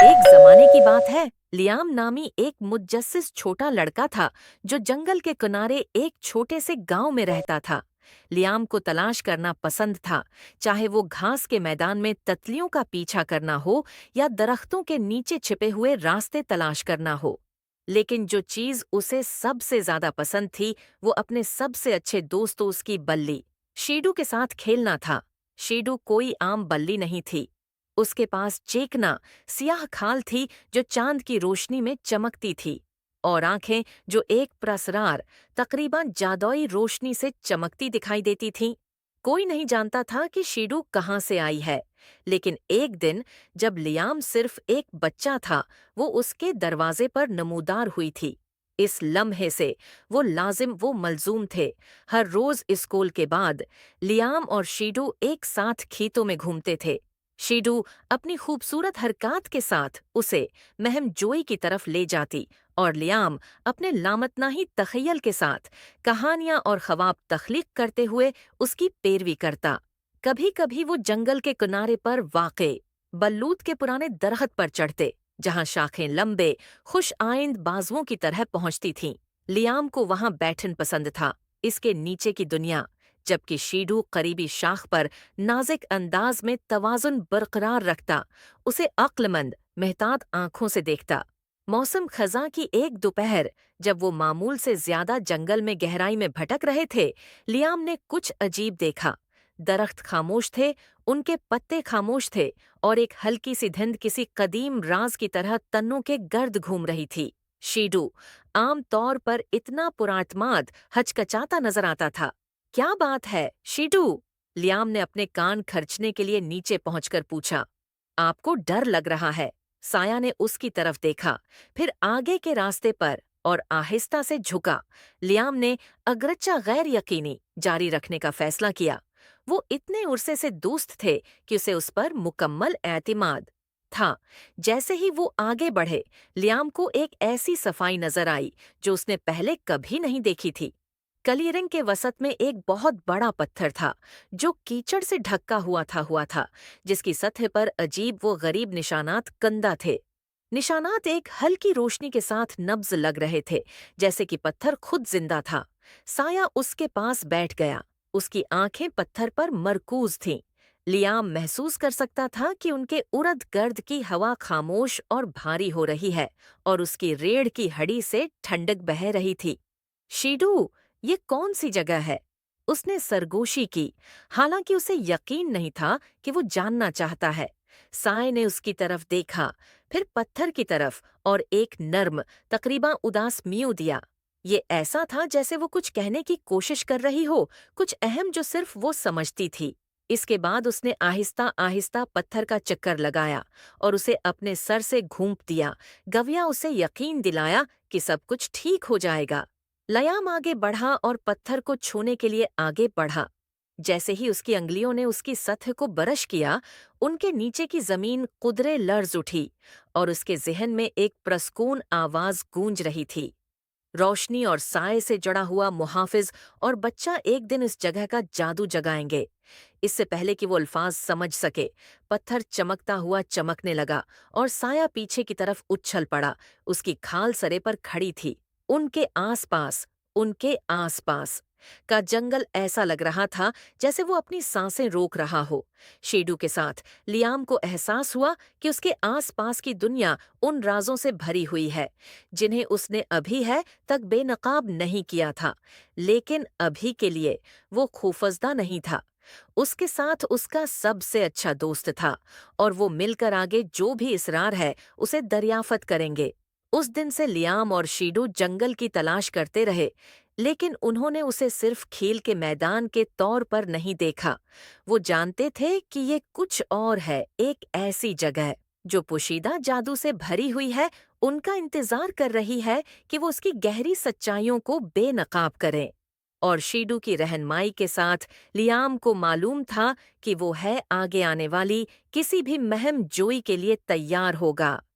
एक जमाने की बात है। लियाम नामी एक मुतजस्सिस छोटा लड़का था जो जंगल के किनारे एक छोटे से गांव में रहता था। लियाम को तलाश करना पसंद था, चाहे वो घास के मैदान में तितलियों का पीछा करना हो या दरख्तों के नीचे छिपे हुए रास्ते तलाश करना हो। लेकिन जो चीज उसे सबसे ज्यादा पसंद थी, वो अपने सबसे अच्छे दोस्त उसकी बल्ली शीडू के साथ खेलना था। शीडू कोई आम बल्ली नहीं थी। उसके पास चेकना सियाह खाल थी जो चांद की रोशनी में चमकती थी, और आंखें जो एक प्रसरार तकरीबन जादुई रोशनी से चमकती दिखाई देती थीं। कोई नहीं जानता था कि शीडू कहाँ से आई है, लेकिन एक दिन जब लियाम सिर्फ एक बच्चा था, वो उसके दरवाजे पर नमूदार हुई थी। इस लम्हे से वो मलजूम थे। हर रोज स्कूल के बाद लियाम और शीडू एक साथ खेतों में घूमते थे। शीडू अपनी खूबसूरत हरकत के साथ उसे महम जोई की तरफ ले जाती, और लियाम अपने लामतनाही तखय्युल के साथ कहानियां और ख्वाब तख्लीक करते हुए उसकी पैरवी करता। कभी कभी वो जंगल के किनारे पर वाक़े बल्लूत के पुराने दरख्त पर चढ़ते, जहां शाखें लंबे खुश आइंद बाजुओं की तरह पहुंचती थीं। लियाम को वहां बैठन पसंद था, इसके नीचे की दुनिया, जबकि शीडू करीबी शाख पर नाज़ुक अंदाज में तवाज़ुन बरकरार रखता, उसे अक्लमंद मेहतात आंखों से देखता। मौसम खज़ां की एक दोपहर, जब वो मामूल से ज्यादा जंगल में गहराई में भटक रहे थे, लियाम ने कुछ अजीब देखा। दरख्त खामोश थे, उनके पत्ते खामोश थे, और एक हल्की सी धुंध किसी कदीम राज की तरह तन्नों के गर्द घूम रही थी। शीडू आम तौर पर इतना पुरातमाद हचकचाता नजर आता था। क्या बात है, शीडू? लियाम ने अपने कान खर्चने के लिए नीचे पहुंचकर पूछा। आपको डर लग रहा है? साया ने उसकी तरफ देखा, फिर आगे के रास्ते पर, और आहिस्ता से झुका। लियाम ने अगरचा गैर यकीनी जारी रखने का फैसला किया। वो इतने उरसे से दोस्त थे कि उसे उस पर मुकम्मल एतमाद था। जैसे ही वो आगे बढ़े, लियाम को एक ऐसी सफाई नजर आई जो उसने पहले कभी नहीं देखी थी। कलीरिंग के वसत में एक बहुत बड़ा पत्थर था जो कीचड़ से ढका हुआ था, जिसकी सतह पर अजीब वो गरीब निशानात कंदा थे। निशानात एक हल्की रोशनी के साथ नब्ज लग रहे थे, जैसे कि पत्थर खुद जिंदा था। साया उसके पास बैठ गया, उसकी आंखें पत्थर पर मरकूज थीं। लियाम महसूस कर सकता था कि उनके उर्द गर्द की हवा खामोश और भारी हो रही है, और उसकी रीढ़ की हड्डी से ठंडक बह रही थी। शीडू, ये कौन सी जगह है? उसने सरगोशी की, हालांकि उसे यकीन नहीं था कि वो जानना चाहता है। साय ने उसकी तरफ देखा, फिर पत्थर की तरफ, और एक नर्म, तकरीबा उदास म्यू दिया। ये ऐसा था जैसे वो कुछ कहने की कोशिश कर रही हो, कुछ अहम जो सिर्फ वो समझती थी। इसके बाद उसने आहिस्ता आहिस्ता पत्थर का चक्कर लगाया और उसे अपने सर से घूंप दिया। गविया उसे यकीन दिलाया कि सब कुछ ठीक हो जाएगा। लयाम आगे बढ़ा और पत्थर को छूने के लिए आगे बढ़ा। जैसे ही उसकी अंगलियों ने उसकी सतह को बरश किया, उनके नीचे की जमीन कुदरे लर्ज उठी, और उसके ज़हन में एक प्रस्कून आवाज गूंज रही थी। रोशनी और साए से जड़ा हुआ मुहाफिज और बच्चा एक दिन इस जगह का जादू जगाएंगे। इससे पहले कि वो अल्फाज समझ सके, पत्थर चमकता हुआ चमकने लगा, और साया पीछे की तरफ उछल पड़ा। उसकी खाल सरे पर खड़ी थी। उनके आसपास का जंगल ऐसा लग रहा था जैसे वो अपनी सांसें रोक रहा हो। शीडू के साथ लियाम को एहसास हुआ कि उसके आसपास की दुनिया उन राजों से भरी हुई है जिन्हें उसने अभी है तक बेनकाब नहीं किया था। लेकिन अभी के लिए वो खौफजदा नहीं था। उसके साथ उसका सबसे अच्छा दोस्त था, और वो मिलकर आगे जो भी इसरार है उसे दरियाफत करेंगे। उस दिन से लियाम और शीडू जंगल की तलाश करते रहे, लेकिन उन्होंने उसे सिर्फ खेल के मैदान के तौर पर नहीं देखा। वो जानते थे कि ये कुछ और है, एक ऐसी जगह जो पोशीदा जादू से भरी हुई है, उनका इंतजार कर रही है कि वो उसकी गहरी सच्चाइयों को बेनकाब करें। और शीडू की रहनुमाई के साथ लियाम को मालूम था कि वो है आगे आने वाली किसी भी महम जोई के लिए तैयार होगा।